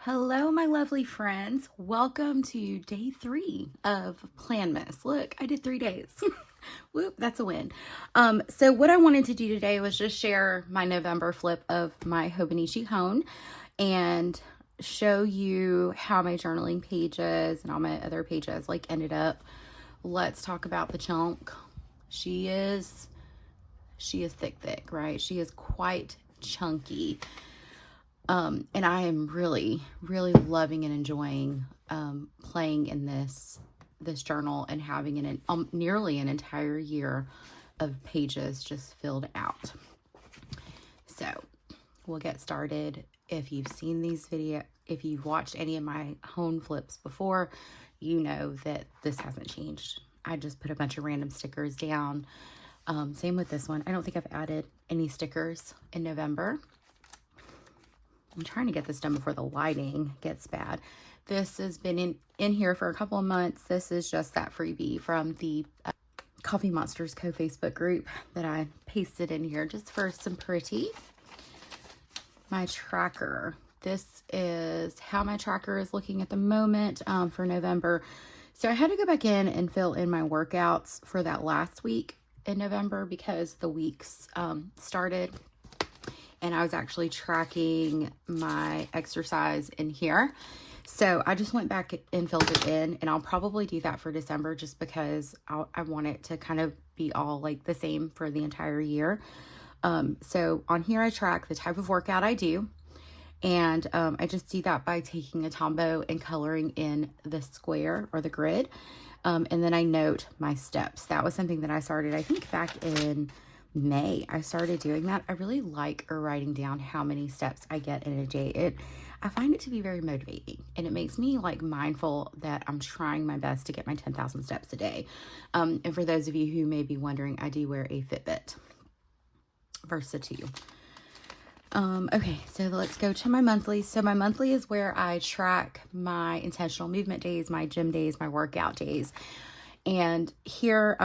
Hello, my lovely friends. Welcome to day 3 of Planmas. Look, I did 3 days. Whoop, that's a win. So what I wanted to do today was just share my November flip of my Hobonichi HON and show you how my journaling pages and all my other pages ended up. Let's talk about the chunk. She is thick, right? She is quite chunky. And I am really, really loving and enjoying playing in this journal and having nearly an entire year of pages just filled out. So we'll get started. If you've seen these videos, if you've watched any of my HON flips before, you know that this hasn't changed. I just put a bunch of random stickers down. Same with this one. I don't think I've added any stickers in November. I'm trying to get this done before the lighting gets bad. This has been in here for a couple of months. This is just that freebie from the Coffee Monsters Co. Facebook group that I pasted in here just for some pretty. My tracker. This is how my tracker is looking at the moment for November. So I had to go back in and fill in my workouts for that last week in November because the weeks started. And I was actually tracking my exercise in here. So I just went back and filled it in, and I'll probably do that for December just because I want it to kind of be all like the same for the entire year. So on here I track the type of workout I do, and I just do that by taking a Tombow and coloring in the square or the grid. And then I note my steps. That was something that I started, I think, back in May. I started doing that. I really like writing down how many steps I get in a day. I find it to be very motivating, and it makes me mindful that I'm trying my best to get my 10,000 steps a day. And for those of you who may be wondering, I do wear a Fitbit Versa 2. Okay, so let's go to my monthly. So my monthly is where I track my intentional movement days, my gym days, my workout days. And here,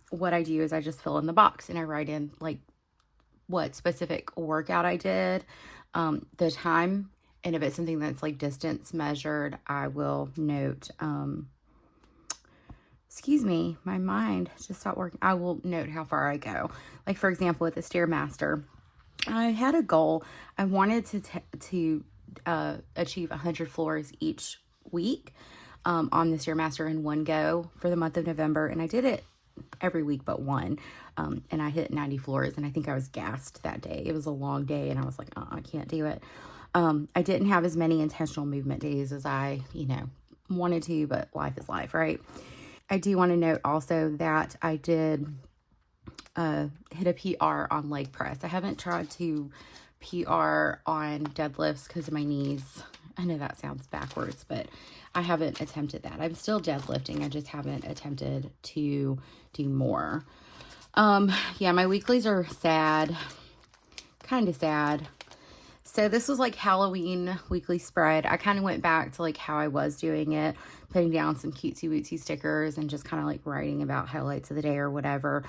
what I do is I just fill in the box and I write in what specific workout I did, the time, and if it's something that's distance measured, I will note, excuse me, my mind just stopped working. I will note how far I go. Like for example, with the Stairmaster, I had a goal. I wanted to achieve 100 floors each week. On the Stairmaster in one go for the month of November, and I did it every week but one, and I hit 90 floors, and I think I was gassed that day. It was a long day, and I was like, I can't do it. I didn't have as many intentional movement days as I, wanted to, but life is life, right? I do want to note also that I did hit a PR on leg press. I haven't tried to PR on deadlifts because of my knees. I know that sounds backwards, but I haven't attempted that. I'm still deadlifting. I just haven't attempted to do more. Yeah, my weeklies are sad, kind of sad. So this was Halloween weekly spread. I kind of went back to how I was doing it, putting down some cutesy wootsy stickers and just kind of writing about highlights of the day or whatever.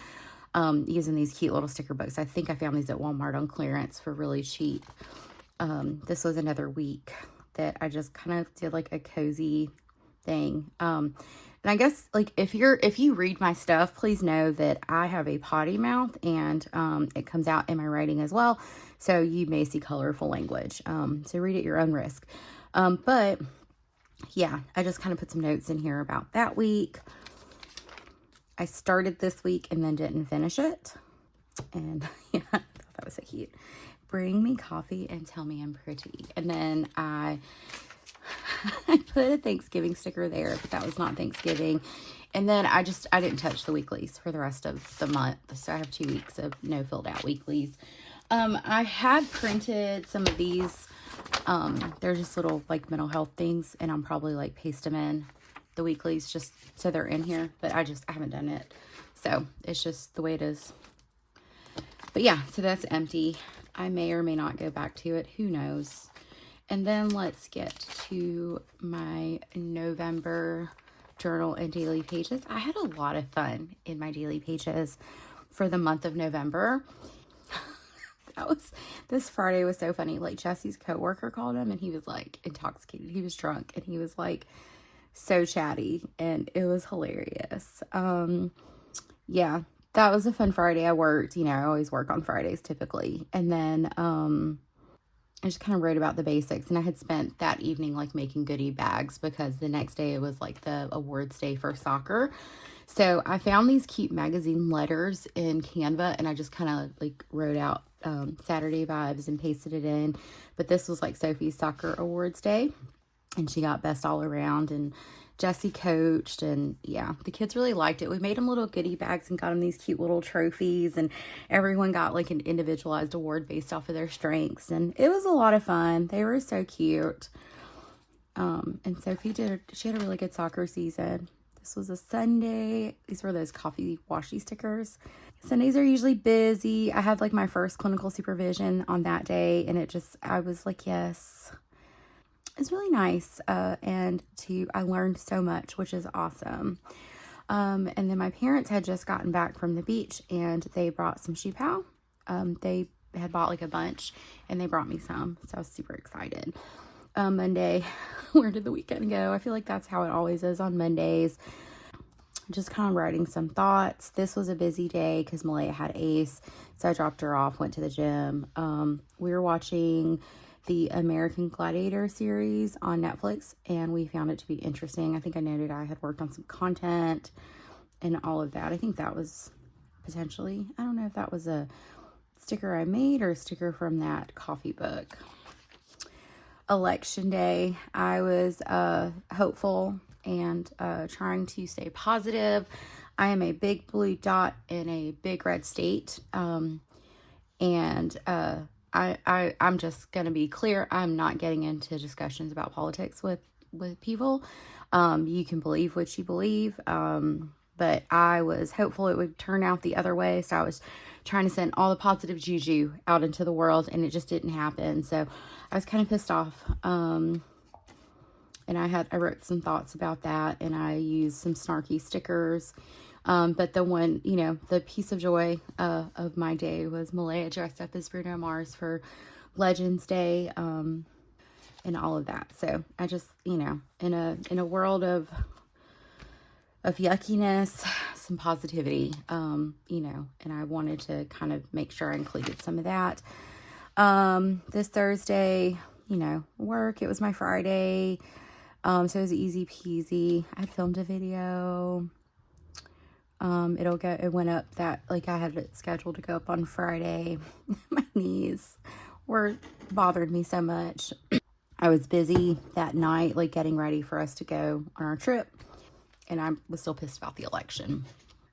Using these cute little sticker books. I think I found these at Walmart on clearance for really cheap. This was another week that I just kind of did a cozy thing. And I guess if you read my stuff, please know that I have a potty mouth, and it comes out in my writing as well. So you may see colorful language. So read at your own risk. But yeah, I just kind of put some notes in here about that week. I started this week and then didn't finish it. And yeah, I thought that was so cute. Bring me coffee and tell me I'm pretty. And then I put a Thanksgiving sticker there, but that was not Thanksgiving. And then I didn't touch the weeklies for the rest of the month. So I have 2 weeks of no filled out weeklies. I had printed some of these. They're just little mental health things, and I'm probably paste them in the weeklies just so they're in here, but I haven't done it. So it's just the way it is. But yeah, so that's empty. I may or may not go back to it. Who knows? And then let's get to my November journal and daily pages. I had a lot of fun in my daily pages for the month of November. This Friday was so funny. Like, Jesse's coworker called him and he was like intoxicated. He was drunk and he was like so chatty and it was hilarious. Yeah, that was a fun Friday. I worked, I always work on Fridays typically. And then I just kind of wrote about the basics, and I had spent that evening like making goodie bags because the next day it was like the awards day for soccer. So I found these cute magazine letters in Canva, and I just kind of like wrote out Saturday vibes and pasted it in. But this was like Sophie's soccer awards day, and she got best all around, and Jesse coached, and yeah, the kids really liked it. We made them little goodie bags and got them these cute little trophies, and everyone got like an individualized award based off of their strengths, and it was a lot of fun. They were so cute. And Sophie she had a really good soccer season. This was a Sunday. These were those coffee washi stickers. Sundays are usually busy. I had like my first clinical supervision on that day, and I was like, yes. It's really nice, and I learned so much, which is awesome. And then my parents had just gotten back from the beach, and they brought some sheep pao. They had bought like a bunch, and they brought me some, so I was super excited. Monday, where did the weekend go? I feel like that's how it always is on Mondays. Just kind of writing some thoughts. This was a busy day because Malaya had ACE, so I dropped her off, went to the gym. We were watching the American Gladiator series on Netflix, and we found it to be interesting. I think I noted I had worked on some content and all of that. I think that was potentially, I don't know if that was a sticker I made or a sticker from that coffee book. Election day, I was hopeful and trying to stay positive. I am a big blue dot in a big red state, and I'm just going to be clear. I'm not getting into discussions about politics with people. You can believe what you believe. But I was hopeful it would turn out the other way. So I was trying to send all the positive juju out into the world, and it just didn't happen. So I was kind of pissed off. And I wrote some thoughts about that, and I used some snarky stickers. But the one, the piece of joy of my day was Malaya dressed up as Bruno Mars for Legends Day, and all of that. So I just, in a world of yuckiness, some positivity, and I wanted to kind of make sure I included some of that. This Thursday, work, it was my Friday. So it was easy peasy. I had filmed a video. It went up that, like, I had it scheduled to go up on Friday. My knees bothered me so much. I was busy that night, like, getting ready for us to go on our trip, and I was still pissed about the election.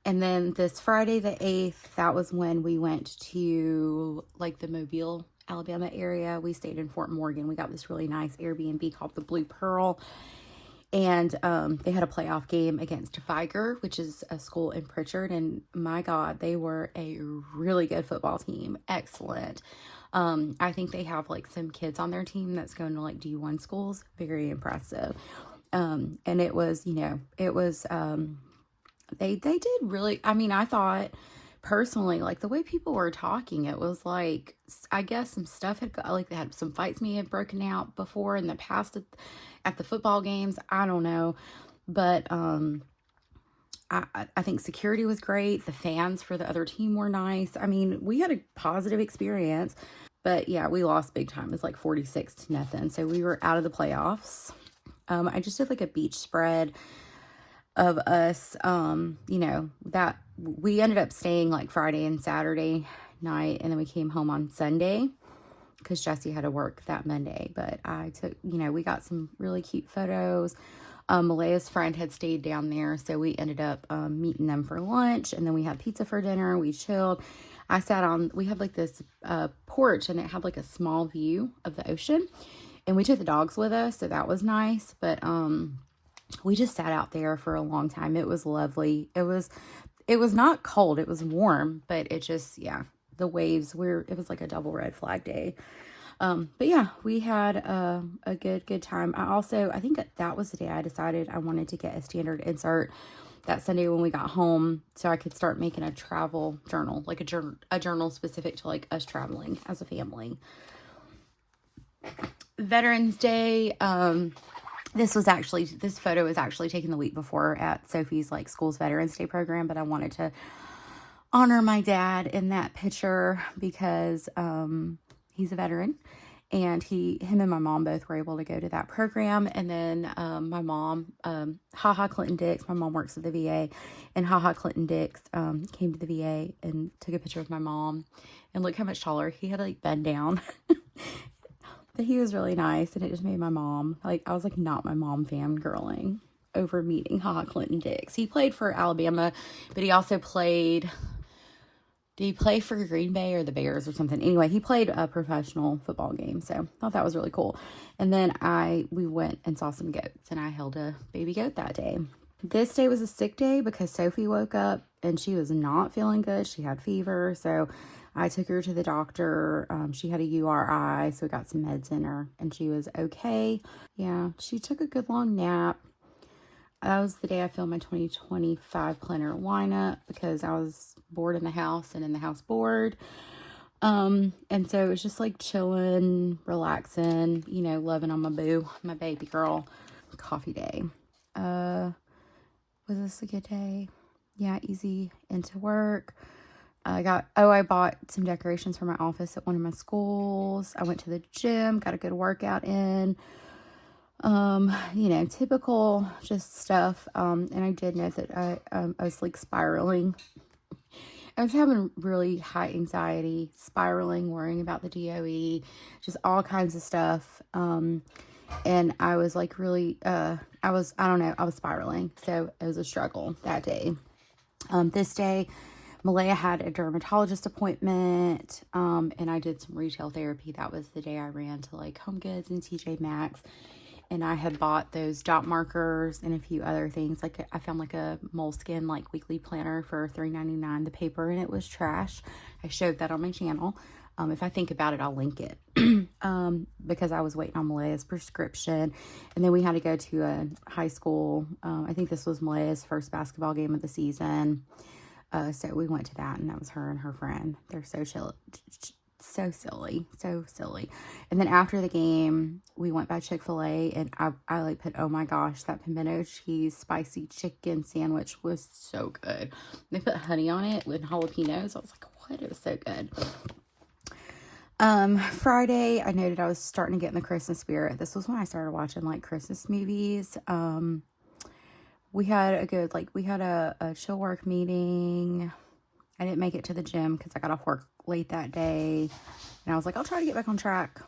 And then this Friday, the 8th, that was when we went to, like, the Mobile, Alabama area. We stayed in Fort Morgan. We got this really nice Airbnb called the Blue Pearl. And they had a playoff game against Viger, which is a school in Pritchard. And my God, they were a really good football team. Excellent. I think they have like some kids on their team that's going to like D1 schools. Very impressive. And it was, they did really, I thought personally, like the way people were talking, it was like, I guess some stuff had got, like they had some fights may have broken out before in the past at the football games. I don't know, but I think security was great. The fans for the other team were nice. We had a positive experience, but yeah, we lost big time. It was like 46-0. So we were out of the playoffs. I just did like a beach spread of us, that we ended up staying like Friday and Saturday night, and then we came home on Sunday because Jesse had to work that Monday. But I took, we got some really cute photos. Malaya's friend had stayed down there, so we ended up meeting them for lunch, and then we had pizza for dinner. We chilled. We had like this porch, and it had like a small view of the ocean, and we took the dogs with us, so that was nice. But we just sat out there for a long time. It was lovely. It was not cold. It was warm, but it just, the waves it was like a double red flag day. But yeah, we had a good time. I think that was the day I decided I wanted to get a standard insert that Sunday when we got home, so I could start making a travel journal, like a journal specific to like us traveling as a family. Veterans Day, this photo was actually taken the week before at Sophie's like school's Veterans Day program, but I wanted to honor my dad in that picture because he's a veteran, and him and my mom both were able to go to that program. And then my mom, Haha Clinton Dix, my mom works at the VA, and Haha Clinton Dix came to the VA and took a picture with my mom. And look how much taller he had to like bend down. But he was really nice, and it just made my mom, like, I was like not my mom fangirling over meeting Haha Clinton Dix. He played for Alabama, but he also played, did he play for Green Bay or the Bears or something? Anyway, he played a professional football game, so I thought that was really cool. And then we went and saw some goats, and I held a baby goat that day. This day was a sick day because Sophie woke up and she was not feeling good. She had fever, so I took her to the doctor. She had a URI, so we got some meds in her, and she was okay. Yeah, she took a good long nap. That was the day I filmed my 2025 planner lineup because I was bored in the house and in the house bored. And so it was just like chilling, relaxing, you know, loving on my boo, my baby girl. Coffee day. Was this a good day? Yeah, easy into work. I bought some decorations for my office at one of my schools. I went to the gym, got a good workout in. You know, typical just stuff. And I did note that I was like spiraling. I was having really high anxiety, spiraling, worrying about the DOE, just all kinds of stuff. And I was like really, I was spiraling. So it was a struggle that day. This day, Malaya had a dermatologist appointment, and I did some retail therapy. That was the day I ran to like Home Goods and TJ Maxx, and I had bought those dot markers and a few other things. Like I found like a moleskin like weekly planner for $3.99, the paper, and it was trash. I showed that on my channel. If I think about it, I'll link it. Because I was waiting on Malaya's prescription, and then we had to go to a high school. I think this was Malaya's first basketball game of the season. So we went to that, and that was her and her friend. They're so silly. And then after the game, we went by Chick-fil-A, and I like put, oh my gosh, that pimento cheese spicy chicken sandwich was so good. They put honey on it with jalapenos. I was like, what? It was so good. Friday, I noted I was starting to get in the Christmas spirit. This was when I started watching like Christmas movies. We had a chill work meeting. I didn't make it to the gym because I got off work late that day, and I was like, I'll try to get back on track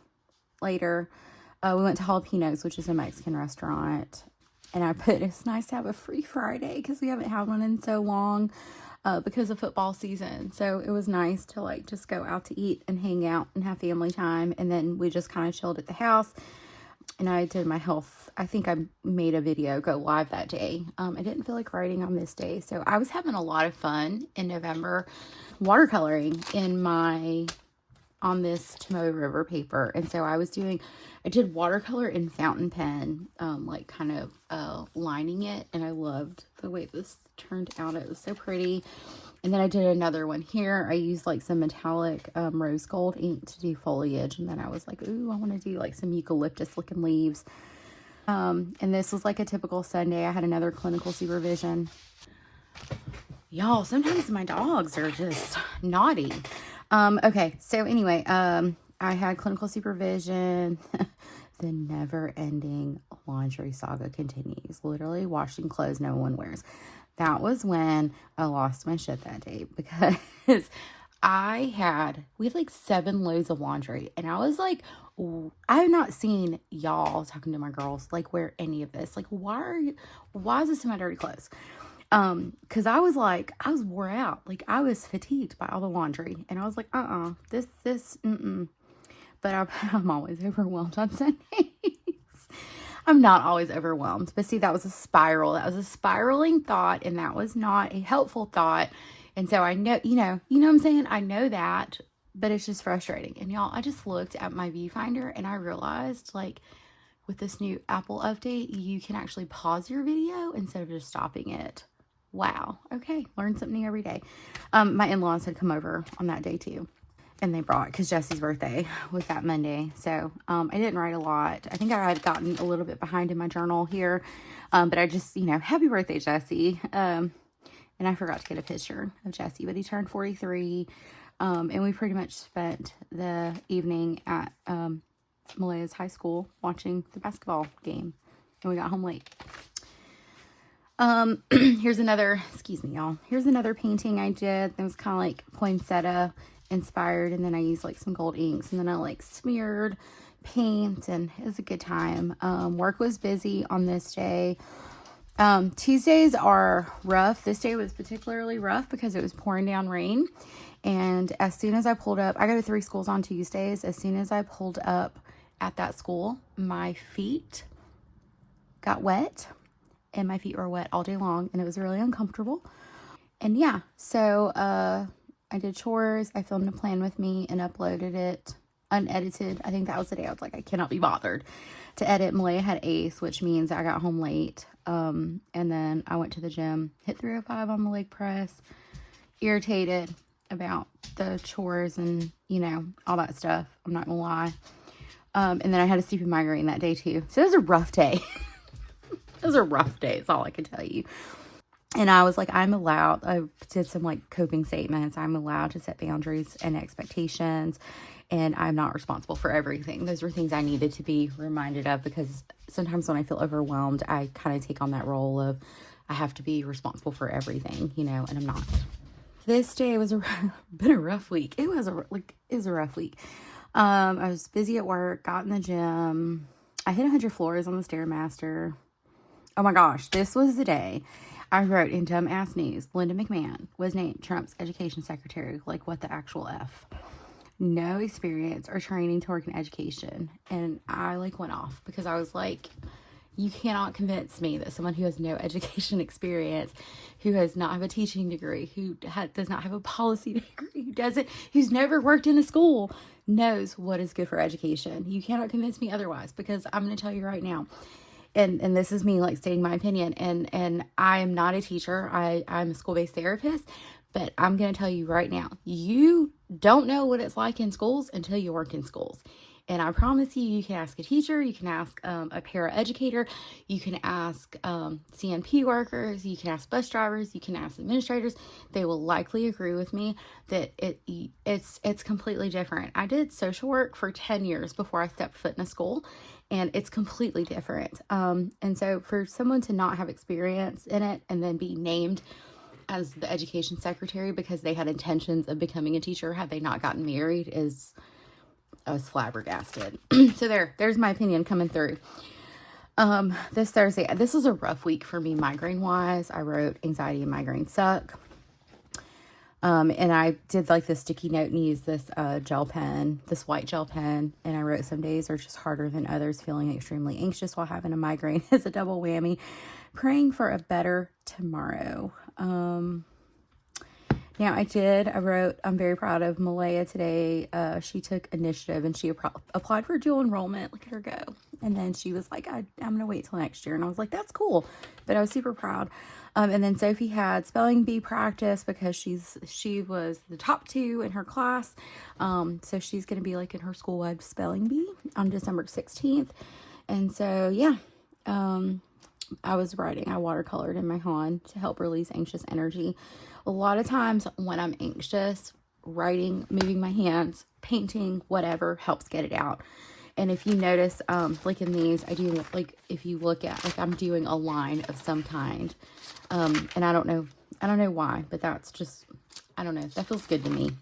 later. We went to Jalapenos, which is a Mexican restaurant, and I put, it's nice to have a free Friday because we haven't had one in so long, because of football season. So it was nice to like just go out to eat and hang out and have family time. And then we just kind of chilled at the house, and I did my health. I think I made a video go live that day. I didn't feel like writing on this day, so I was having a lot of fun in November watercoloring on this Tomoe River paper. And so I did watercolor in fountain pen, like kind of lining it, and I loved the way this turned out. It was so pretty. And then I did another one here. I used like some metallic rose gold ink to do foliage, and then I was like, ooh, I want to do like some eucalyptus looking leaves. And this was like a typical Sunday. I had another clinical supervision. Y'all, sometimes my dogs are just naughty. Okay, so anyway, I had clinical supervision. The never-ending laundry saga continues. Literally washing clothes no one wears. That was when I lost my shit that day, because we had like 7 loads of laundry, and I was like, I have not seen y'all, talking to my girls, like wear any of this. Like, why is this in my dirty clothes? Cause I was wore out. Like, I was fatigued by all the laundry, and I was like, but I'm always overwhelmed on Sundays. I'm not always overwhelmed, but see, that was a spiral. That was a spiraling thought, and that was not a helpful thought. And so I know, you know what I'm saying? I know that, but it's just frustrating. And y'all, I just looked at my viewfinder, and I realized, like, with this new Apple update, you can actually pause your video instead of just stopping it. Wow. Okay. Learn something new every day. My in-laws had come over on that day too. And they brought, because Jesse's birthday was that Monday. So I didn't write a lot. I think I had gotten a little bit behind in my journal here. But I just, happy birthday, Jesse. And I forgot to get a picture of Jesse, but he turned 43. And we pretty much spent the evening at Malaya's high school watching the basketball game. And we got home late. Here's another, excuse me, y'all. Here's another painting I did. It was kind of like poinsettia inspired, and then I used like some gold inks, and then I like smeared paint, and it was a good time. Work was busy on this day. Tuesdays are rough. This day was particularly rough because it was pouring down rain. And as soon as I pulled up, I go to 3 schools on Tuesdays. As soon as I pulled up at that school, my feet got wet, and my feet were wet all day long, and it was really uncomfortable. And yeah, so I did chores. I filmed a plan with me and uploaded it unedited. I think that was the day I was like, I cannot be bothered to edit. Malaya had ACE, which means I got home late. And then I went to the gym, hit 305 on the leg press, irritated about the chores and, all that stuff. I'm not gonna lie. And then I had a stupid migraine that day too. So it was a rough day. It was a rough day. It's all I can tell you. And I was like, I did some like coping statements. I'm allowed to set boundaries and expectations, and I'm not responsible for everything. Those were things I needed to be reminded of, because sometimes when I feel overwhelmed, I kind of take on that role of I have to be responsible for everything, and I'm not. This day was been a rough week. It was a rough week. I was busy at work, got in the gym. I hit 100 floors on the Stairmaster. Oh my gosh, this was the day I wrote in Dumbass News, Linda McMahon was named Trump's education secretary. Like, what the actual F? No experience or training to work in education. And I went off because I was like, you cannot convince me that someone who has no education experience, who does not have a teaching degree, who does not have a policy degree, who's never worked in a school, knows what is good for education. You cannot convince me otherwise, because I'm going to tell you right now. And this is me stating my opinion, and I am not a teacher. I'm a school-based therapist, but I'm going to tell you right now, you don't know what it's like in schools until you work in schools. And I promise you, you can ask a teacher, you can ask a paraeducator, you can ask CNP workers, you can ask bus drivers, you can ask administrators. They will likely agree with me that it's completely different. I did social work for 10 years before I stepped foot in a school, and it's completely different. And so for someone to not have experience in it and then be named as the education secretary because they had intentions of becoming a teacher had they not gotten married I was flabbergasted. So there's my opinion coming through. This Thursday, this was a rough week for me migraine wise. I wrote anxiety and migraine suck. And I did this sticky note and used this gel pen, this white gel pen. And I wrote, some days are just harder than others, feeling extremely anxious while having a migraine is a double whammy, praying for a better tomorrow. Now I wrote, I'm very proud of Malaya today. She took initiative and she applied for dual enrollment. Look at her go. And then she was like, I'm going to wait till next year. And I was like, that's cool. But I was super proud. And then Sophie had spelling bee practice because she was the top 2 in her class. So she's going to be in her school-wide spelling bee on December 16th. And so, yeah, I watercolored in my HON to help release anxious energy. A lot of times when I'm anxious, writing, moving my hands, painting, whatever helps get it out. And if you notice, in these, I do if you look at I'm doing a line of some kind, and I don't know why, but that's just, I don't know, that feels good to me.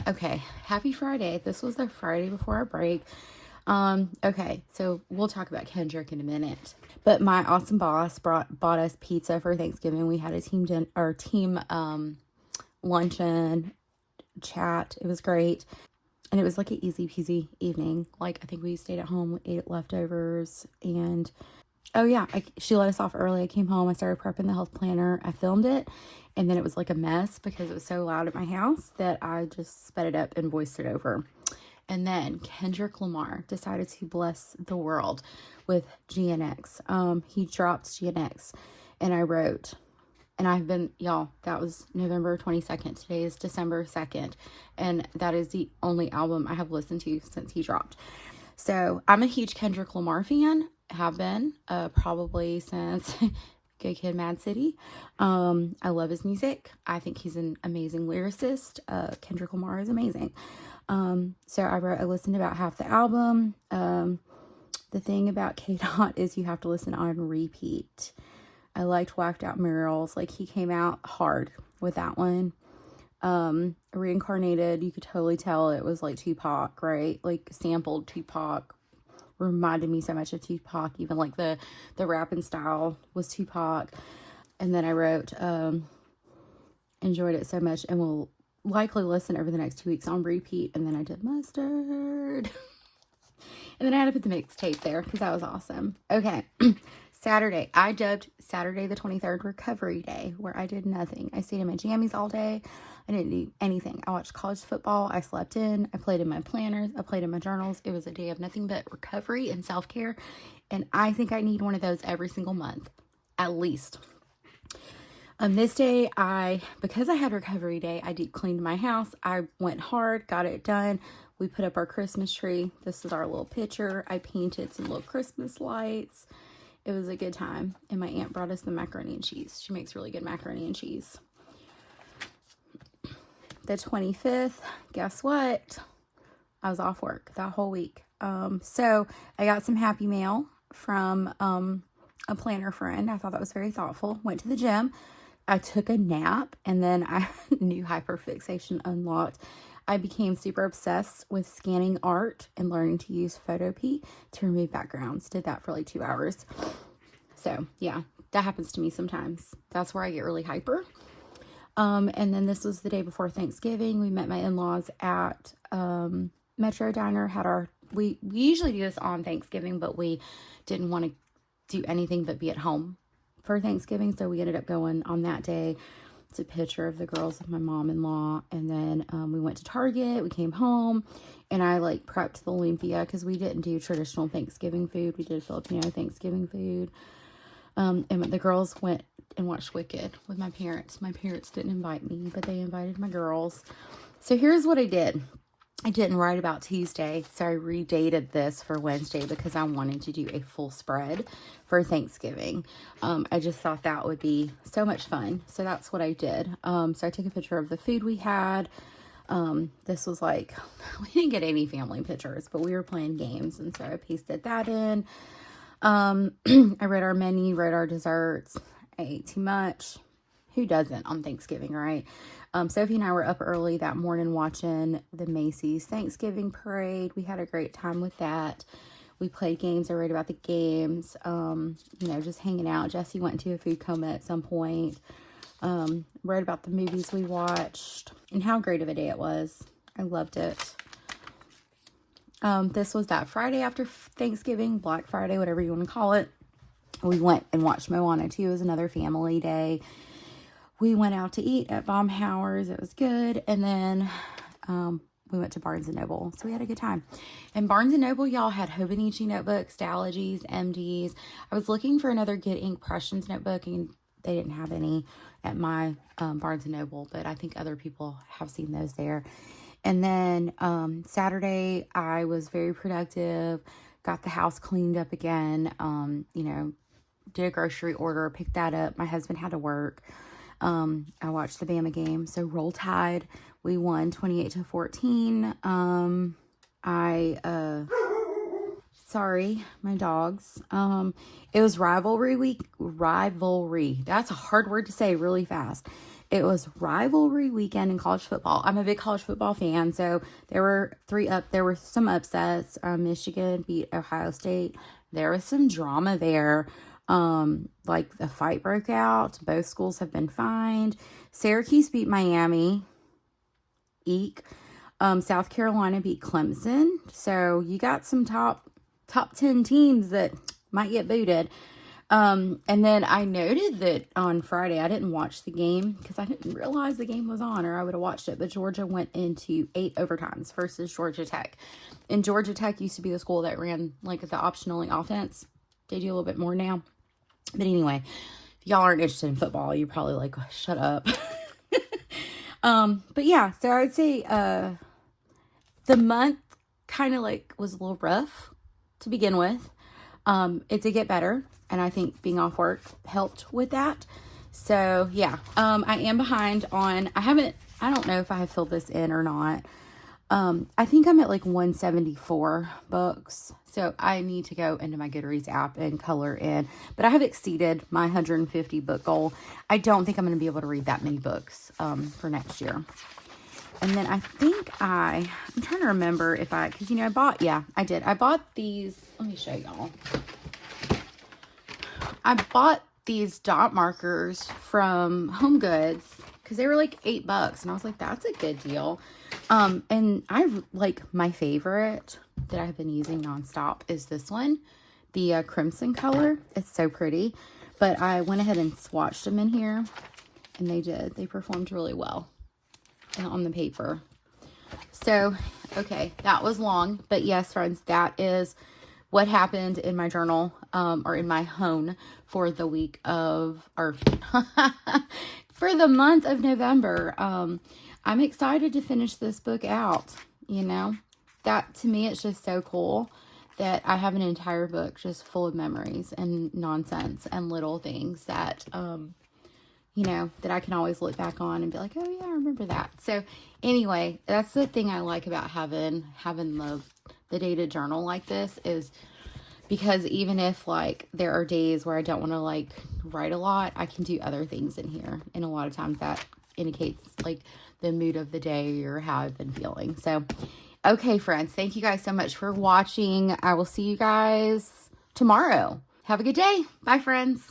Okay, happy Friday. This was the Friday before our break. Okay, so we'll talk about Kendrick in a minute. But my awesome boss bought us pizza for Thanksgiving. We had a team luncheon chat. It was great. And it was an easy peasy evening. I think we stayed at home, ate leftovers, and oh yeah, she let us off early. I came home, I started prepping the health planner. I filmed it, and then it was a mess because it was so loud at my house that I just sped it up and voiced it over. And then Kendrick Lamar decided to bless the world with GNX. He dropped GNX, and I wrote, And I've been, y'all, that was November 22nd. Today is December 2nd. And that is the only album I have listened to since he dropped. So I'm a huge Kendrick Lamar fan. Have been, probably since Good Kid, Mad City. I love his music. I think he's an amazing lyricist. Kendrick Lamar is amazing. So I listened to about half the album. The thing about K-Dot is you have to listen on repeat. I liked Whacked Out Murals. Like, he came out hard with that one. Reincarnated, you could totally tell it was like Tupac, right? Like, sampled Tupac. Reminded me so much of Tupac. Even like the rapping style was Tupac. And then I wrote, enjoyed it so much and will likely listen over the next 2 weeks on repeat. And then I did Mustard. And then I had to put the mixtape there because that was awesome. Okay. Saturday. I dubbed Saturday the 23rd Recovery Day, where I did nothing. I stayed in my jammies all day. I didn't do anything. I watched college football. I slept in. I played in my planners. I played in my journals. It was a day of nothing but recovery and self-care. And I think I need one of those every single month, at least. This day, because I had recovery day, I deep cleaned my house. I went hard, got it done. We put up our Christmas tree. This is our little picture. I painted some little Christmas lights. It was a good time. And my aunt brought us the macaroni and cheese. She makes really good macaroni and cheese. The 25th, guess what? I was off work that whole week. So I got some happy mail from a planner friend. I thought that was very thoughtful. Went to the gym. I took a nap, and then new hyperfixation unlocked. I became super obsessed with scanning art and learning to use Photopea to remove backgrounds. Did that for like 2 hours. So yeah, that happens to me sometimes. That's where I get really hyper. And then this was the day before Thanksgiving. We met my in-laws at Metro Diner. We usually do this on Thanksgiving, but we didn't want to do anything but be at home for Thanksgiving. So we ended up going on that day. It's a picture of the girls with my mom-in-law. And then we went to Target. We came home. And I like prepped the lumpia because we didn't do traditional Thanksgiving food. We did Filipino Thanksgiving food. And the girls went and watched Wicked with my parents. My parents didn't invite me, but they invited my girls. So here's what I did. I didn't write about Tuesday, so I redated this for Wednesday because I wanted to do a full spread for Thanksgiving. I just thought that would be so much fun. So that's what I did. So I took a picture of the food we had. This was like, we didn't get any family pictures, but we were playing games. And so I pasted that in. I read our menu, read our desserts. I ate too much. Who doesn't on Thanksgiving, right? Sophie and I were up early that morning watching the Macy's Thanksgiving parade. We had a great time with that. We played games. I read about the games, just hanging out. Jesse went into a food coma at some point. Read about the movies we watched and how great of a day it was. I loved it. This was that Friday after Thanksgiving, Black Friday, whatever you want to call it. We went and watched Moana 2. It was another family day. We went out to eat at Baumhauer's. It was good. And then we went to Barnes & Noble. So we had a good time. And Barnes & Noble, y'all, had Hobonichi notebooks, Stalogies, MDs. I was looking for another good Inkpressions notebook, and they didn't have any at my Barnes & Noble. But I think other people have seen those there. And then Saturday, I was very productive. Got the house cleaned up again. Did a grocery order, picked that up. My husband had to work. I watched the Bama game. So Roll Tide, we won 28-14. Sorry, my dogs. It was rivalry week. Rivalry. That's a hard word to say really fast. It was rivalry weekend in college football. I'm a big college football fan, so there were some upsets. Michigan beat Ohio State. There was some drama there. Like the fight broke out. Both schools have been fined. Syracuse beat Miami. Eek. South Carolina beat Clemson. So you got some top 10 teams that might get booted. And then I noted that on Friday, I didn't watch the game because I didn't realize the game was on, or I would have watched it. But Georgia went into 8 overtimes versus Georgia Tech. And Georgia Tech used to be the school that ran like the option only offense. They do a little bit more now. But anyway, if y'all aren't interested in football, you're probably like, shut up. But yeah, so I would say the month kind of like was a little rough to begin with. It did get better, and I think being off work helped with that. So yeah, I am behind on, I don't know if I have filled this in or not. I think I'm at like 174 books. So I need to go into my Goodreads app and color in, but I have exceeded my 150 book goal. I don't think I'm going to be able to read that many books, for next year. And then I think I'm trying to remember if cause I bought, yeah, I did. I bought these, let me show y'all. I bought these dot markers from Home Goods because they were like $8, and I was like, that's a good deal. And my favorite that I've been using nonstop is this one, the crimson color. It's so pretty, but I went ahead and swatched them in here, and they performed really well on the paper. So, okay, that was long, but yes, friends, that is what happened in my journal, or in my HON for the week of, or for the month of November. I'm excited to finish this book out. That to me, it's just so cool that I have an entire book just full of memories and nonsense and little things that, that I can always look back on and be like, oh yeah, I remember that. So anyway, that's the thing I like about having the dated journal like this, is because even if there are days where I don't want to write a lot, I can do other things in here. And a lot of times that indicates the mood of the day or how I've been feeling. So, okay, friends, thank you guys so much for watching. I will see you guys tomorrow. Have a good day. Bye, friends.